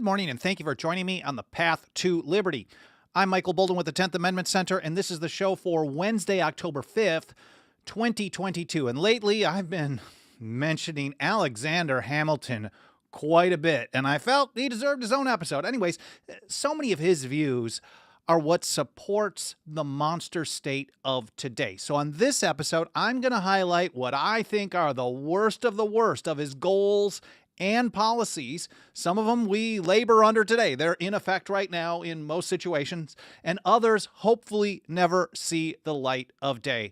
morning, and thank you for joining me on the Path to Liberty. I'm Michael Bolden with the 10th Amendment Center, and this is the show for Wednesday, October 5th, 2022. And lately, I've been mentioning Alexander Hamilton quite a bit, and I felt he deserved his own episode. Anyways, so many of his views are what supports the monster state of today. So on this episode, I'm going to highlight what I think are the worst of his goals and policies. Some of them we labor under today. They're in effect right now in most situations, and others hopefully never see the light of day.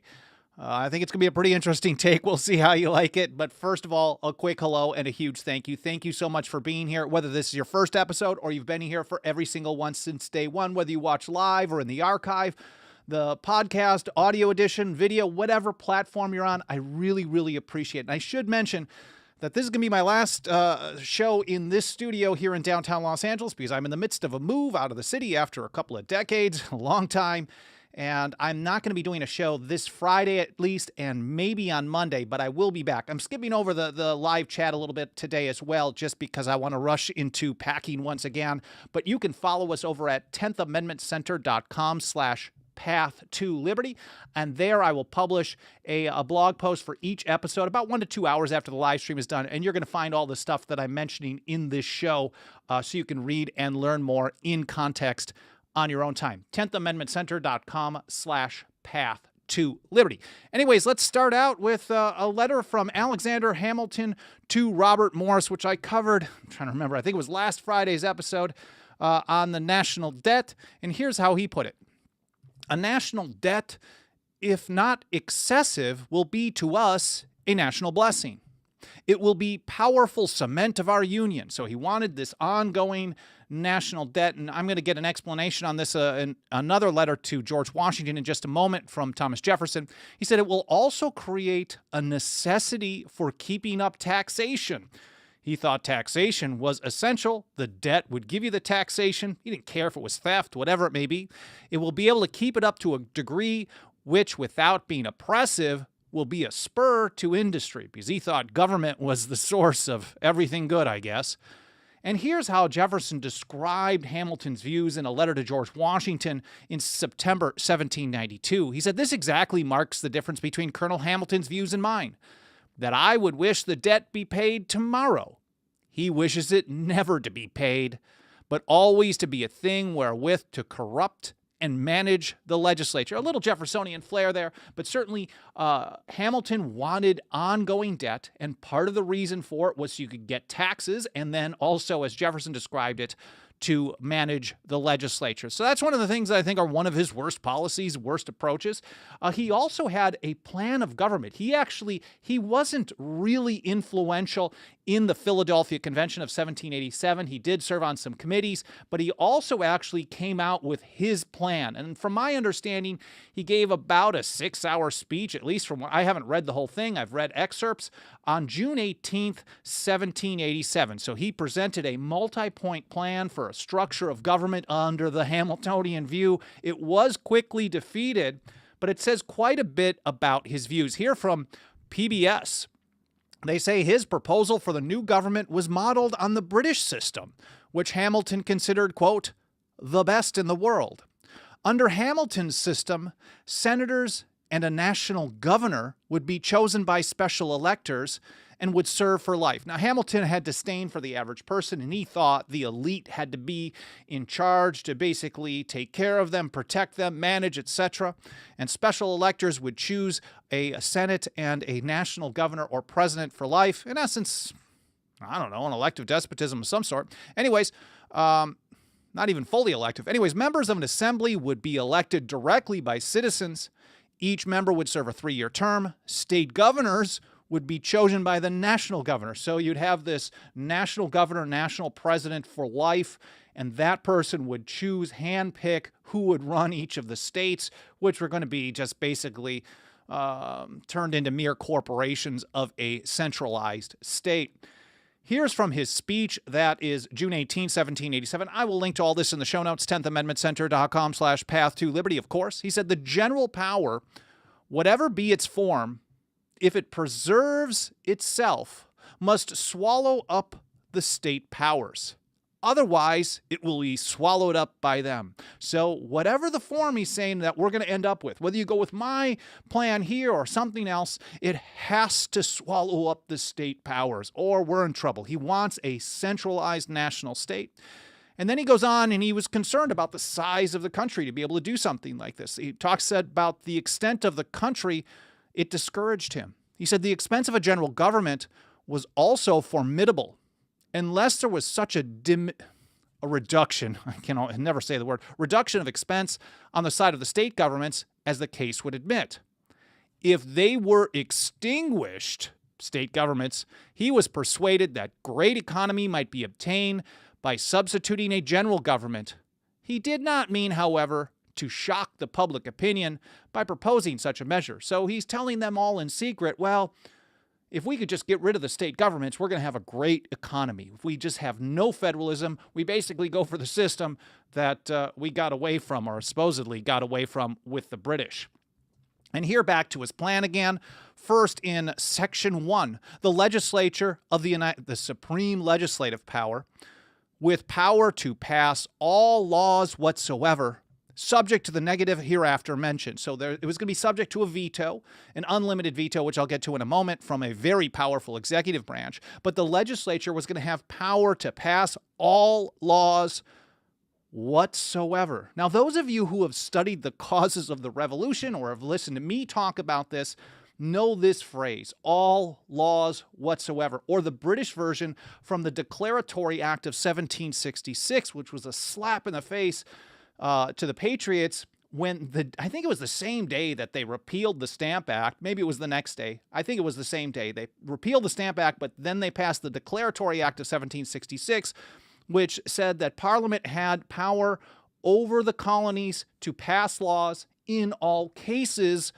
I think it's going to be a pretty interesting take. We'll see how you like it. But first of all, a quick hello and a huge thank you. Thank you so much for being here, whether this is your first episode or you've been here for every single one since day one, whether you watch live or in the archive, the podcast, audio edition, video, whatever platform you're on. I really, really appreciate it. And I should mention that this is going to be my last show in this studio here in downtown Los Angeles because I'm in the midst of a move out of the city after a couple of decades, a long time. And I'm not going to be doing a show this Friday at least, and maybe on Monday, but I will be back. I'm skipping over the live chat a little bit today as well, just because I want to rush into packing once again. But you can follow us over at 10thamendmentcenter.com/path to liberty. And there I will publish a blog post for each episode about 1 to 2 hours after the live stream is done. And you're going to find all the stuff that I'm mentioning in this show so you can read and learn more in context on your own time. 10thamendmentcenter.com/path to liberty. Anyways, let's start out with a letter from Alexander Hamilton to Robert Morris, which I covered, I'm trying to remember, I think it was last Friday's episode on the national debt. And here's how he put it. A national debt, if not excessive, will be to us a national blessing. It will be powerful cement of our union. So he wanted this ongoing national debt, and I'm going to get an explanation on this in another letter to George Washington in just a moment from Thomas Jefferson. He said it will also create a necessity for keeping up taxation. He thought taxation was essential. The debt would give you the taxation. He didn't care if it was theft, whatever it may be. It will be able to keep it up to a degree which, without being oppressive, will be a spur to industry, because he thought government was the source of everything good, I guess. And here's how Jefferson described Hamilton's views in a letter to George Washington in September 1792. He said, "This exactly marks the difference between Colonel Hamilton's views and mine, that I would wish the debt be paid tomorrow. He wishes it never to be paid, but always to be a thing wherewith to corrupt and manage the legislature." A little Jeffersonian flair there, but certainly Hamilton wanted ongoing debt, and part of the reason for it was so you could get taxes, and then also, as Jefferson described it, to manage the legislature. So that's one of the things that I think are one of his worst policies, worst approaches. He also had a plan of government. He wasn't really influential in the Philadelphia Convention of 1787. He did serve on some committees, but he also actually came out with his plan. And from my understanding, he gave about a 6-hour speech, at least from what I haven't read the whole thing. I've read excerpts on June 18th, 1787. So he presented a multi-point plan for a structure of government under the Hamiltonian view. It was quickly defeated, but it says quite a bit about his views. Here from PBS, they say his proposal for the new government was modeled on the British system, which Hamilton considered, quote, the best in the world. Under Hamilton's system, senators and a national governor would be chosen by special electors and would serve for life. Now, Hamilton had disdain for the average person, and he thought the elite had to be in charge to basically take care of them, protect them, manage, etc. And special electors would choose a Senate and a national governor or president for life. In essence, I don't know, an elective despotism of some sort. Anyways, not even fully elective. Anyways, members of an assembly would be elected directly by citizens. Each member would serve a 3-year term. State governors would be chosen by the national governor. So you'd have this national governor, national president for life, and that person would choose, handpick who would run each of the states, which were going to be just basically turned into mere corporations of a centralized state. Here's from his speech. That is June 18, 1787. I will link to all this in the show notes, 10thamendmentcenter.com/path to liberty, of course. He said, the general power, whatever be its form, if it preserves itself, must swallow up the state powers. Otherwise, it will be swallowed up by them. So whatever the form he's saying that we're going to end up with, whether you go with my plan here or something else, it has to swallow up the state powers or we're in trouble. He wants a centralized national state. And then he goes on and he was concerned about the size of the country to be able to do something like this. He said about the extent of the country, it discouraged him. He said the expense of a general government was also formidable unless there was such a reduction, I never say the word, reduction of expense on the side of the state governments as the case would admit. If they were extinguished, state governments, he was persuaded that great economy might be obtained by substituting a general government. He did not mean, however, to shock the public opinion by proposing such a measure. So he's telling them all in secret, well, if we could just get rid of the state governments, we're going to have a great economy. If we just have no federalism, we basically go for the system that we got away from, or supposedly got away from, with the British. And here back to his plan again. First, in Section 1, the legislature of the supreme legislative power, with power to pass all laws whatsoever, subject to the negative hereafter mentioned. So it was going to be subject to a veto, an unlimited veto, which I'll get to in a moment, from a very powerful executive branch. But the legislature was going to have power to pass all laws whatsoever. Now, those of you who have studied the causes of the revolution or have listened to me talk about this know this phrase, all laws whatsoever, or the British version from the Declaratory Act of 1766, which was a slap in the face to the Patriots when I think it was the same day that they repealed the Stamp Act. Maybe it was the next day. I think it was the same day. They repealed the Stamp Act, but then they passed the Declaratory Act of 1766, which said that Parliament had power over the colonies to pass laws in all cases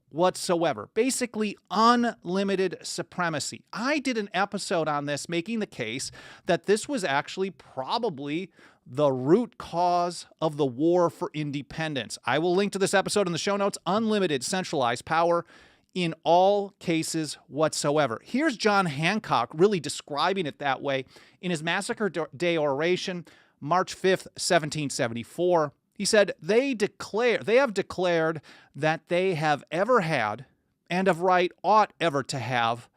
whatsoever. Basically, unlimited supremacy. I did an episode on this making the case that this was actually probably the root cause of the war for independence. I will link to this episode in the show notes. Unlimited centralized power in all cases whatsoever. Here's John Hancock really describing it that way in his Massacre Day oration, March 5th, 1774. He said, they have declared that they have ever had, and of right ought ever to have,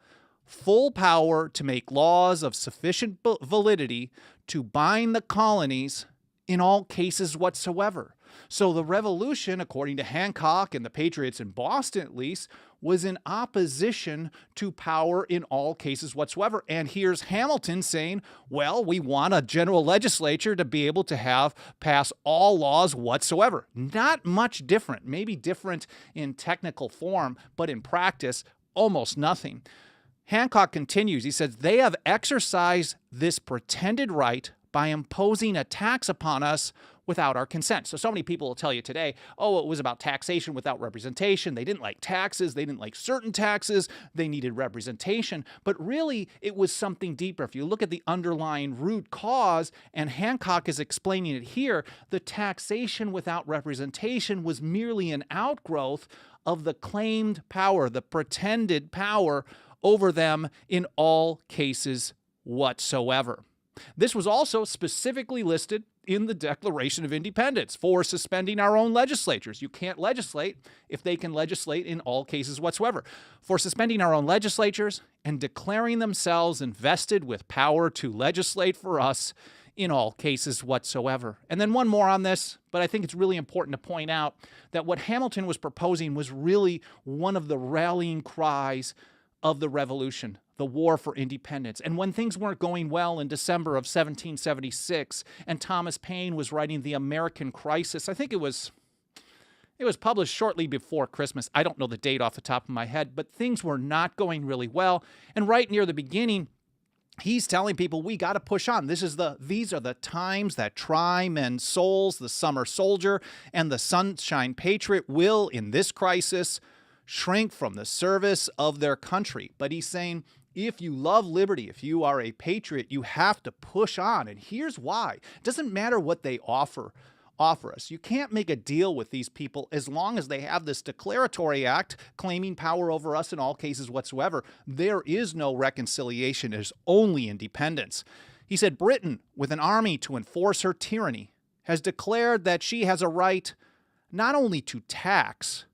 full power to make laws of sufficient validity to bind the colonies in all cases whatsoever. So the revolution, according to Hancock and the Patriots in Boston at least, was in opposition to power in all cases whatsoever. And here's Hamilton saying, well, we want a general legislature to be able to pass all laws whatsoever. Not much different, maybe different in technical form, but in practice, almost nothing. Hancock continues, he says, they have exercised this pretended right by imposing a tax upon us without our consent. So many people will tell you today, oh, it was about taxation without representation. They didn't like taxes. They didn't like certain taxes. They needed representation. But really, it was something deeper. If you look at the underlying root cause, and Hancock is explaining it here, the taxation without representation was merely an outgrowth of the claimed power, the pretended power over them in all cases whatsoever. This was also specifically listed in the Declaration of Independence for suspending our own legislatures. You can't legislate if they can legislate in all cases whatsoever. For suspending our own legislatures and declaring themselves invested with power to legislate for us in all cases whatsoever. And then one more on this, but I think it's really important to point out that what Hamilton was proposing was really one of the rallying cries of the revolution, the war for independence. And when things weren't going well in December of 1776, and Thomas Paine was writing The American Crisis, I think it was published shortly before Christmas. I don't know the date off the top of my head, but things were not going really well. And right near the beginning, he's telling people, we got to push on. These are the times that try men's souls. The summer soldier and the sunshine patriot will, in this crisis, shrink from the service of their country. But he's saying, if you love liberty, if you are a patriot, you have to push on. And here's why. It doesn't matter what they offer us. You can't make a deal with these people as long as they have this declaratory act claiming power over us in all cases whatsoever. There is no reconciliation. There's only independence. He said, Britain, with an army to enforce her tyranny, has declared that she has a right not only to tax,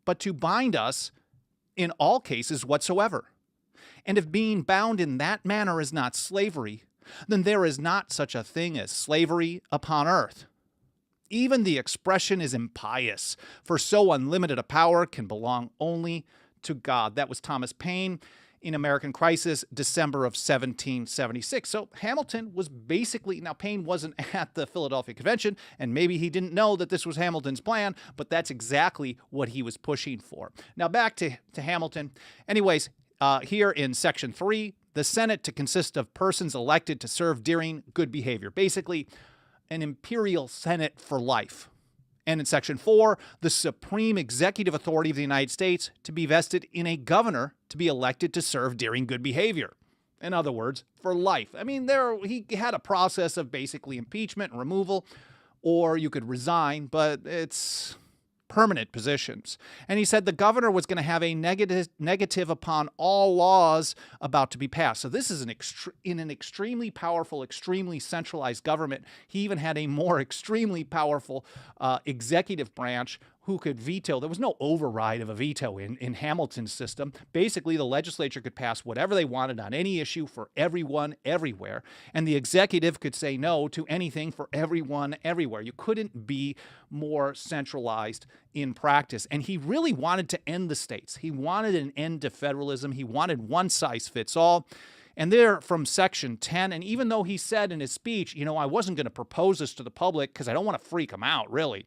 but to bind us in all cases whatsoever. And if being bound in that manner is not slavery, then there is not such a thing as slavery upon earth. Even the expression is impious, for so unlimited a power can belong only to God. That was Thomas Paine in American Crisis, December of 1776. So Hamilton was basically, now Paine wasn't at the Philadelphia Convention, and maybe he didn't know that this was Hamilton's plan, but that's exactly what he was pushing for. Now back to Hamilton. Anyways, here in Section 3, the Senate to consist of persons elected to serve during good behavior. Basically, an imperial Senate for life. And in Section 4, the supreme executive authority of the United States to be vested in a governor to be elected to serve during good behavior. In other words, for life. I mean, he had a process of basically impeachment and removal, or you could resign, but it's permanent positions. And he said the governor was going to have a negative upon all laws about to be passed. So this is in an extremely powerful, extremely centralized government. He even had a more extremely powerful executive branch who could veto. There was no override of a veto in Hamilton's system. Basically, the legislature could pass whatever they wanted on any issue for everyone, everywhere. And the executive could say no to anything for everyone, everywhere. You couldn't be more centralized in practice. And he really wanted to end the states. He wanted an end to federalism. He wanted one size fits all. And there from Section 10, and even though he said in his speech, I wasn't going to propose this to the public because I don't want to freak them out, really.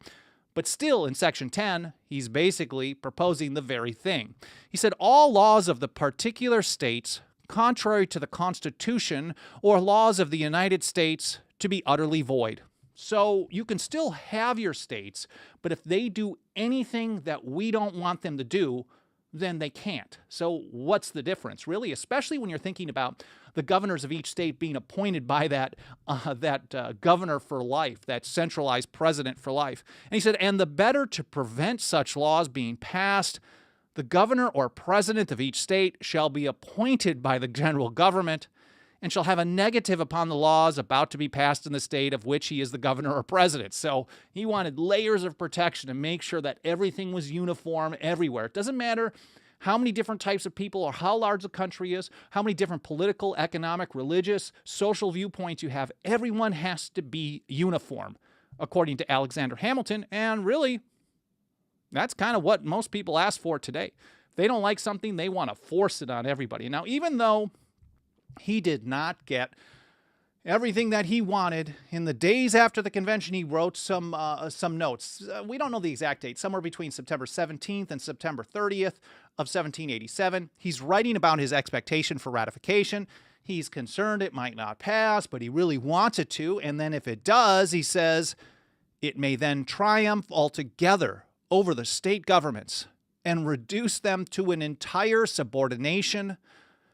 But still, in Section 10, he's basically proposing the very thing. He said, all laws of the particular states, contrary to the Constitution or laws of the United States, to be utterly void. So you can still have your states, but if they do anything that we don't want them to do, then they can't. So what's the difference, really? Especially when you're thinking about the governors of each state being appointed by that governor for life, that centralized president for life. And he said, and the better to prevent such laws being passed, the governor or president of each state shall be appointed by the general government and shall have a negative upon the laws about to be passed in the state of which he is the governor or president. So he wanted layers of protection to make sure that everything was uniform everywhere. It doesn't matter how many different types of people or how large the country is, how many different political, economic, religious, social viewpoints you have. Everyone has to be uniform, according to Alexander Hamilton. And really, that's kind of what most people ask for today. If they don't like something, they want to force it on everybody. Now, even though he did not get everything that he wanted, in the days after the convention, he wrote some notes. We don't know the exact date, somewhere between September 17th and September 30th of 1787. He's writing about his expectation for ratification. He's concerned it might not pass, but he really wants it to. And then if it does, he says, it may then triumph altogether over the state governments and reduce them to an entire subordination,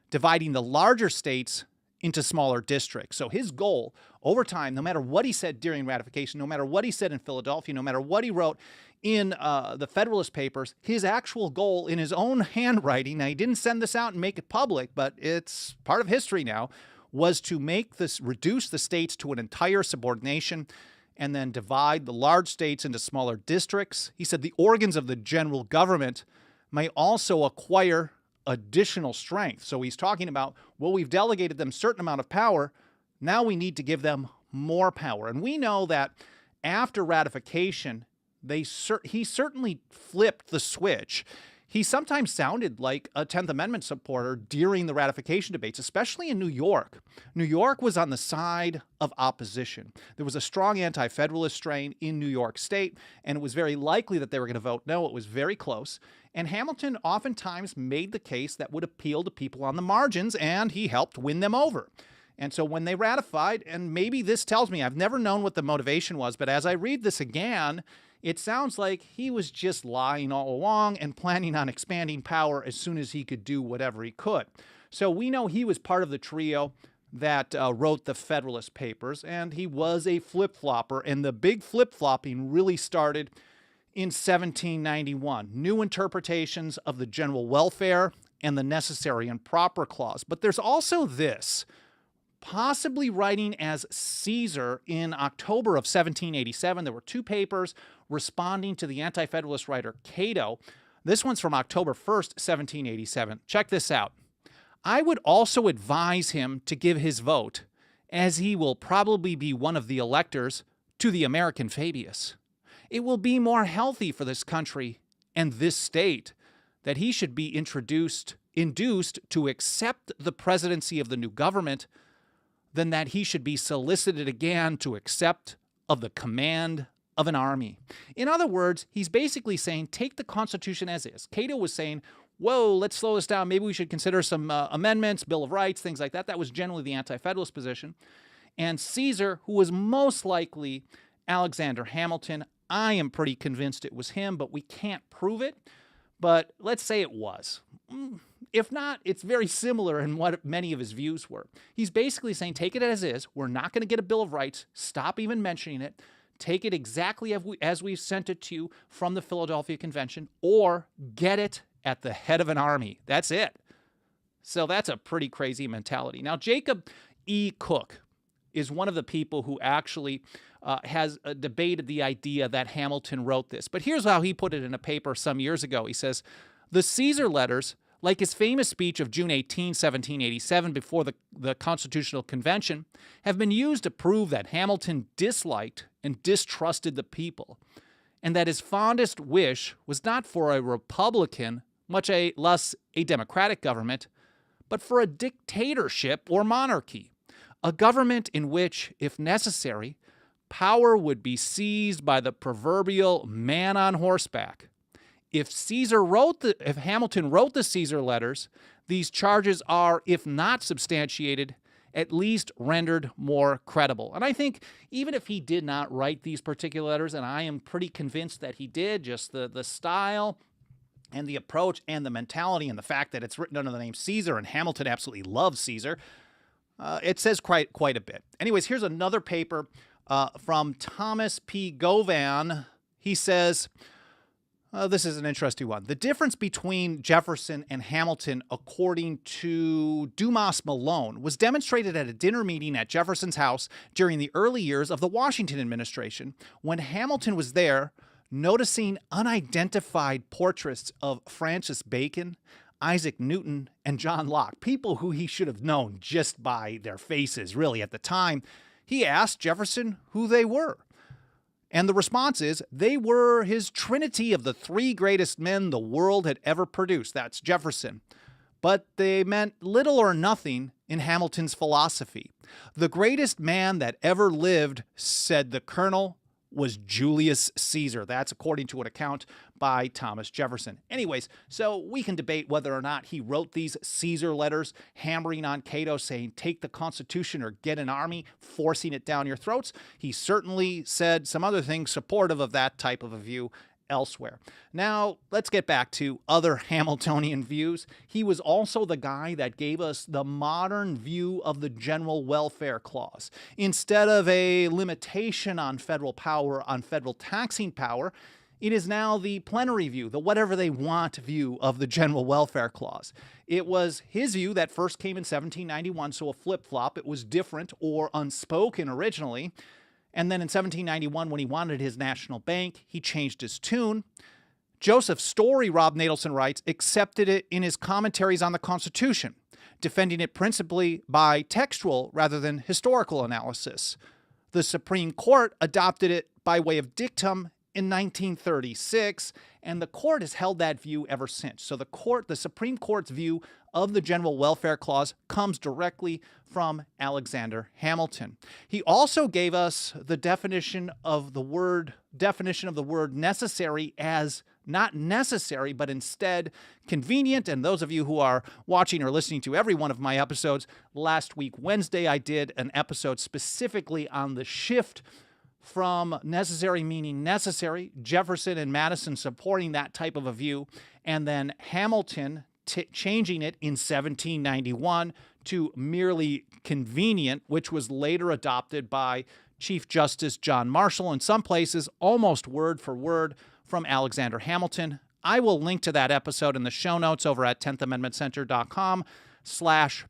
dividing the larger states into smaller districts. So his goal over time, no matter what he said during ratification, no matter what he said in Philadelphia, no matter what he wrote in the Federalist Papers, his actual goal in his own handwriting, now he didn't send this out and make it public, but it's part of history now, was to reduce the states to an entire subordination and then divide the large states into smaller districts. He said the organs of the general government may also acquire additional strength. So he's talking about, well, we've delegated them a certain amount of power. Now we need to give them more power. And we know that after ratification, he certainly flipped the switch. He sometimes sounded like a 10th Amendment supporter during the ratification debates, especially in New York. New York was on the side of opposition. There was a strong anti-federalist strain in New York State, and it was very likely that they were going to vote no. It was very close. And Hamilton oftentimes made the case that would appeal to people on the margins, and he helped win them over. And so when they ratified, and maybe this tells me, I've never known what the motivation was, but as I read this again, it sounds like he was just lying all along and planning on expanding power as soon as he could do whatever he could. So we know he was part of the trio that wrote the Federalist Papers, and he was a flip-flopper, and the big flip-flopping really started in 1791. New interpretations of the general welfare and the necessary and proper clause. But there's also this possibly writing as Caesar in October of 1787. There were two papers responding to the anti-federalist writer Cato. This one's from October 1st, 1787. Check this out. I would also advise him to give his vote, as he will probably be one of the electors, to the American Fabius. It will be more healthy for this country and this state that he should be induced to accept the presidency of the new government than that he should be solicited again to accept of the command of an army. In other words, he's basically saying, take the Constitution as is. Cato was saying, whoa, let's slow this down. Maybe we should consider some amendments, Bill of Rights, things like that. That was generally the anti-federalist position. And Caesar, who was most likely Alexander Hamilton, I am pretty convinced it was him, but we can't prove it. But let's say it was. If not, it's very similar in what many of his views were. He's basically saying, take it as is. We're not going to get a Bill of Rights. Stop even mentioning it. Take it exactly as we sent it to you from the Philadelphia Convention, or get it at the head of an army. That's it. So that's a pretty crazy mentality. Now, Jacob E. Cook is one of the people who actually has debated the idea that Hamilton wrote this. But here's how he put it in a paper some years ago. He says, the Caesar letters, like his famous speech of June 18, 1787, before the Constitutional Convention, have been used to prove that Hamilton disliked and distrusted the people, and that his fondest wish was not for a republican, much less a democratic government, but for a dictatorship or monarchy, a government in which, if necessary, power would be seized by the proverbial man on horseback. If Hamilton wrote the Caesar letters, these charges are, if not substantiated, at least rendered more credible. And I think even if he did not write these particular letters, and I am pretty convinced that he did, just the style and the approach and the mentality and the fact that it's written under the name Caesar, and Hamilton absolutely loves Caesar, it says quite a bit. Anyways, here's another paper from Thomas P. Govan. He says, this is an interesting one. The difference between Jefferson and Hamilton, according to Dumas Malone, was demonstrated at a dinner meeting at Jefferson's house during the early years of the Washington administration, when Hamilton was there noticing unidentified portraits of Francis Bacon, Isaac Newton, and John Locke, people who he should have known just by their faces, really, at the time. He asked Jefferson who they were. And the response is, they were his trinity of the three greatest men the world had ever produced. That's Jefferson. But they meant little or nothing in Hamilton's philosophy. The greatest man that ever lived, said the colonel, was Julius Caesar. That's according to an account by Thomas Jefferson. Anyways, so we can debate whether or not he wrote these Caesar letters, hammering on Cato, saying, take the Constitution or get an army, forcing it down your throats. He certainly said some other things supportive of that type of a view elsewhere. Now, let's get back to other Hamiltonian views. He was also the guy that gave us the modern view of the General Welfare Clause. Instead of a limitation on federal power, on federal taxing power, it is now the plenary view, the whatever they want view of the General Welfare Clause. It was his view that first came in 1791, so a flip-flop. It was different or unspoken originally. And then in 1791, when he wanted his national bank, he changed his tune. Joseph Story, Rob Natelson writes, accepted it in his commentaries on the Constitution, defending it principally by textual rather than historical analysis. The Supreme Court adopted it by way of dictum in 1936, and the court has held that view ever since. So the Supreme Court's view of the General Welfare Clause comes directly from Alexander Hamilton. He also gave us the definition of the word necessary as not necessary, but instead convenient. And those of you who are watching or listening to every one of my episodes, last week, Wednesday, I did an episode specifically on the shift from necessary meaning necessary, Jefferson and Madison supporting that type of a view, and then Hamilton changing it in 1791 to merely convenient, which was later adopted by Chief Justice John Marshall, in some places almost word for word from Alexander Hamilton. I will link to that episode in the show notes over at 10thamendmentcenter.com.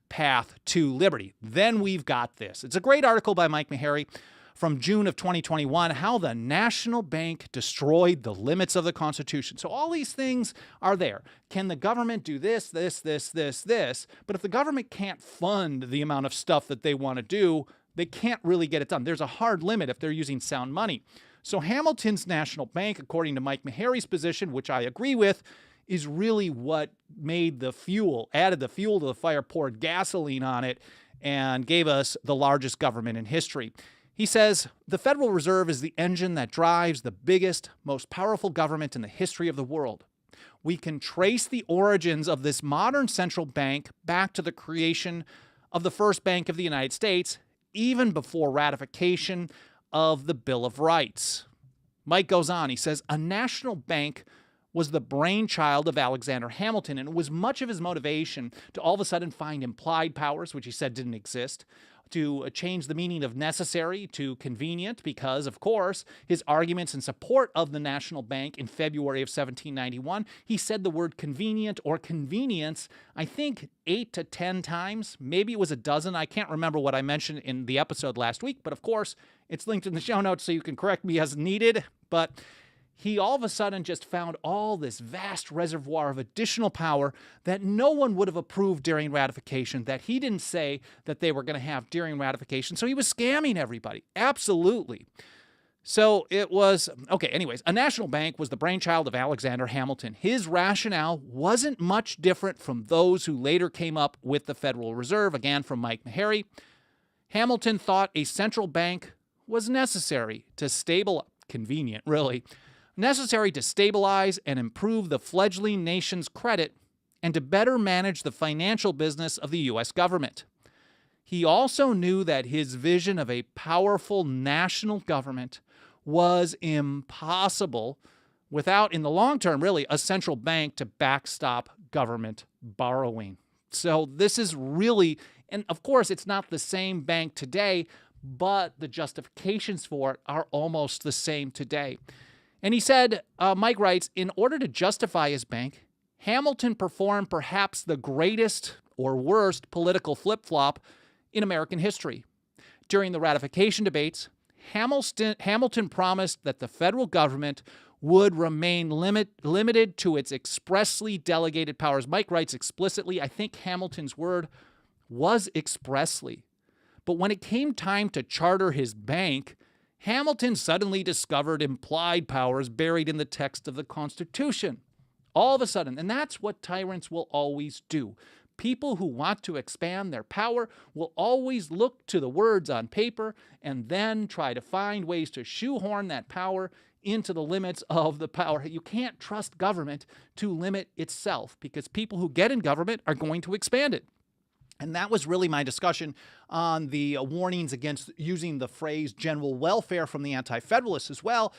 path to liberty. Then we've got this. It's a great article by Mike Maharrey from June of 2021, how the National Bank destroyed the limits of the Constitution. So all these things are there. Can the government do this, this, this, this, this? But if the government can't fund the amount of stuff that they want to do, they can't really get it done. There's a hard limit if they're using sound money. So Hamilton's National Bank, according to Mike Maharrey's position, which I agree with, is really what made the fuel, added the fuel to the fire, poured gasoline on it, and gave us the largest government in history. He says, the Federal Reserve is the engine that drives the biggest, most powerful government in the history of the world. We can trace the origins of this modern central bank back to the creation of the first Bank of the United States, even before ratification of the Bill of Rights. Mike goes on, he says, a national bank was the brainchild of Alexander Hamilton, and it was much of his motivation to all of a sudden find implied powers, which he said didn't exist, to change the meaning of necessary to convenient, because, of course, his arguments in support of the national bank in February of 1791, he said the word convenient or convenience, I think 8 to 10 times. Maybe it was a dozen. I can't remember what I mentioned in the episode last week, but of course, it's linked in the show notes so you can correct me as needed. But he all of a sudden just found all this vast reservoir of additional power that no one would have approved during ratification, that he didn't say that they were going to have during ratification. So he was scamming everybody. Absolutely. So it was, okay, anyways, a national bank was the brainchild of Alexander Hamilton. His rationale wasn't much different from those who later came up with the Federal Reserve, again from Mike Maharrey. Hamilton thought a central bank was necessary to convenient really, necessary to stabilize and improve the fledgling nation's credit and to better manage the financial business of the U.S. government. He also knew that his vision of a powerful national government was impossible without, in the long term, really, a central bank to backstop government borrowing. So this is really, and of course, it's not the same bank today, but the justifications for it are almost the same today. And he said, Mike writes, in order to justify his bank, Hamilton performed perhaps the greatest or worst political flip-flop in American history. During the ratification debates, Hamilton promised that the federal government would remain limited to its expressly delegated powers. Mike writes explicitly, I think Hamilton's word was expressly. But when it came time to charter his bank, Hamilton suddenly discovered implied powers buried in the text of the Constitution. All of a sudden, and that's what tyrants will always do. People who want to expand their power will always look to the words on paper and then try to find ways to shoehorn that power into the limits of the power. You can't trust government to limit itself because people who get in government are going to expand it. And that was really my discussion on the warnings against using the phrase general welfare from the Anti-Federalists as well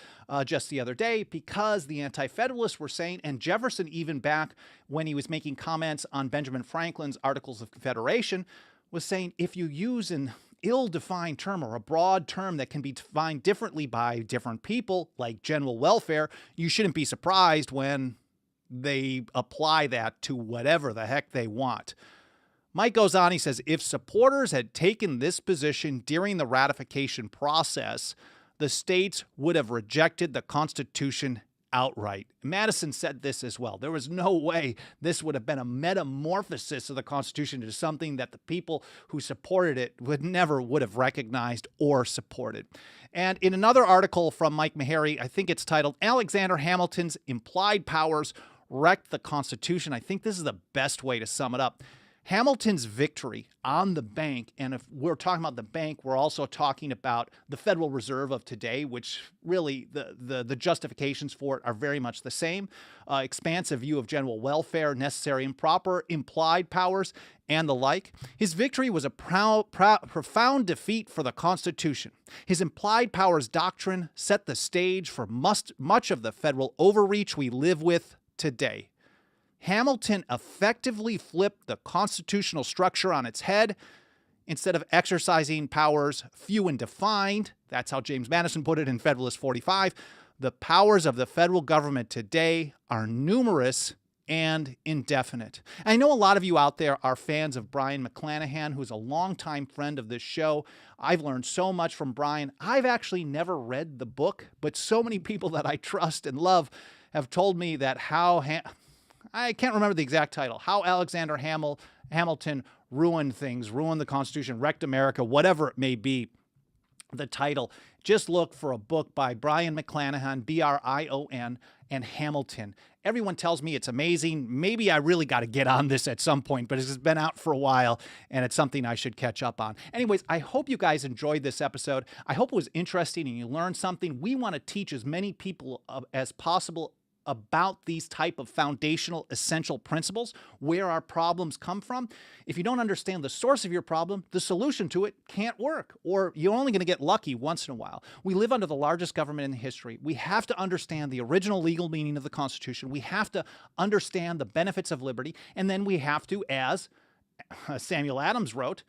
just the other day, because the Anti-Federalists were saying, and Jefferson even back when he was making comments on Benjamin Franklin's Articles of Confederation, was saying if you use an ill-defined term or a broad term that can be defined differently by different people, like general welfare, you shouldn't be surprised when they apply that to whatever the heck they want. Mike goes on, he says, if supporters had taken this position during the ratification process, the states would have rejected the Constitution outright. Madison said this as well. There was no way this would have been a metamorphosis of the Constitution to something that the people who supported it would have recognized or supported. And in another article from Mike Maharrey, I think it's titled, Alexander Hamilton's Implied Powers Wrecked the Constitution. I think this is the best way to sum it up. Hamilton's victory on the bank, and if we're talking about the bank, we're also talking about the Federal Reserve of today, which really the justifications for it are very much the same. Expansive view of general welfare, necessary and proper, implied powers, and the like. His victory was a profound defeat for the Constitution. His implied powers doctrine set the stage for much of the federal overreach we live with today. Hamilton effectively flipped the constitutional structure on its head. Instead of exercising powers few and defined, that's how James Madison put it in Federalist 45, the powers of the federal government today are numerous and indefinite. I know a lot of you out there are fans of Brian McClanahan, who's a longtime friend of this show. I've learned so much from Brian. I've actually never read the book, but so many people that I trust and love have told me that I can't remember the exact title, How Alexander Hamilton Ruined Things, Ruined the Constitution, Wrecked America, whatever it may be. The title. Just look for a book by Brian McClanahan, B-R-I-O-N, and Hamilton. Everyone tells me it's amazing. Maybe I really got to get on this at some point, but it's been out for a while, and it's something I should catch up on. Anyways, I hope you guys enjoyed this episode. I hope it was interesting and you learned something. We want to teach as many people as possible about these type of foundational essential principles, where our problems come from. If you don't understand the source of your problem, the solution to it can't work, or you're only going to get lucky once in a while. We live under the largest government in history. We have to understand the original legal meaning of the Constitution. We have to understand the benefits of liberty, and then we have to, as Samuel Adams wrote,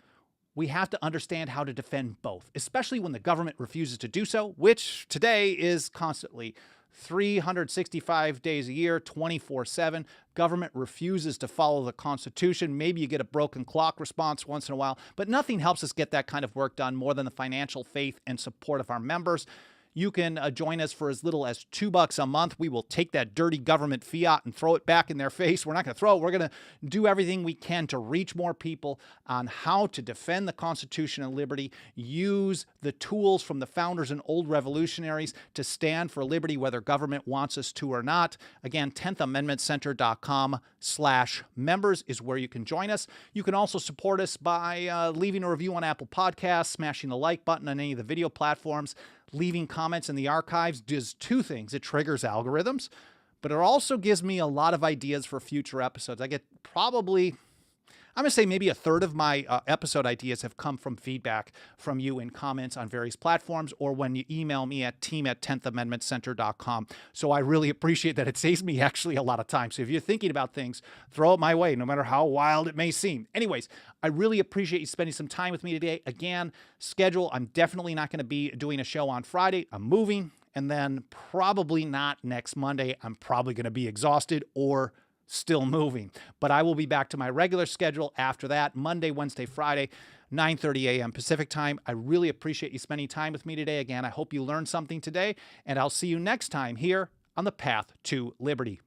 we have to understand how to defend both, especially when the government refuses to do so, which today is constantly 365 days a year, 24/7. Government refuses to follow the Constitution. Maybe you get a broken clock response once in a while, but nothing helps us get that kind of work done more than the financial faith and support of our members. You can join us for as little as $2 a month. We will take that dirty government fiat and throw it back in their face. We're not going to throw it. We're going to do everything we can to reach more people on how to defend the Constitution and liberty, use the tools from the founders and old revolutionaries to stand for liberty, whether government wants us to or not. Again, 10thamendmentcenter.com/members is where you can join us. You can also support us by leaving a review on Apple Podcasts, smashing the like button on any of the video platforms. Leaving comments in the archives does two things. It triggers algorithms, but it also gives me a lot of ideas for future episodes. I get probably, I'm going to say maybe a third of my episode ideas have come from feedback from you in comments on various platforms, or when you email me at team@10thamendmentcenter.com. So I really appreciate that. It saves me actually a lot of time. So if you're thinking about things, throw it my way, no matter how wild it may seem. Anyways, I really appreciate you spending some time with me today. Again, schedule, I'm definitely not going to be doing a show on Friday. I'm moving, and then probably not next Monday. I'm probably going to be exhausted or still moving, but I will be back to my regular schedule after that, Monday, Wednesday, Friday, 9:30 a.m. Pacific time. I really appreciate you spending time with me today. Again, I hope you learned something today, and I'll see you next time here on the path to liberty.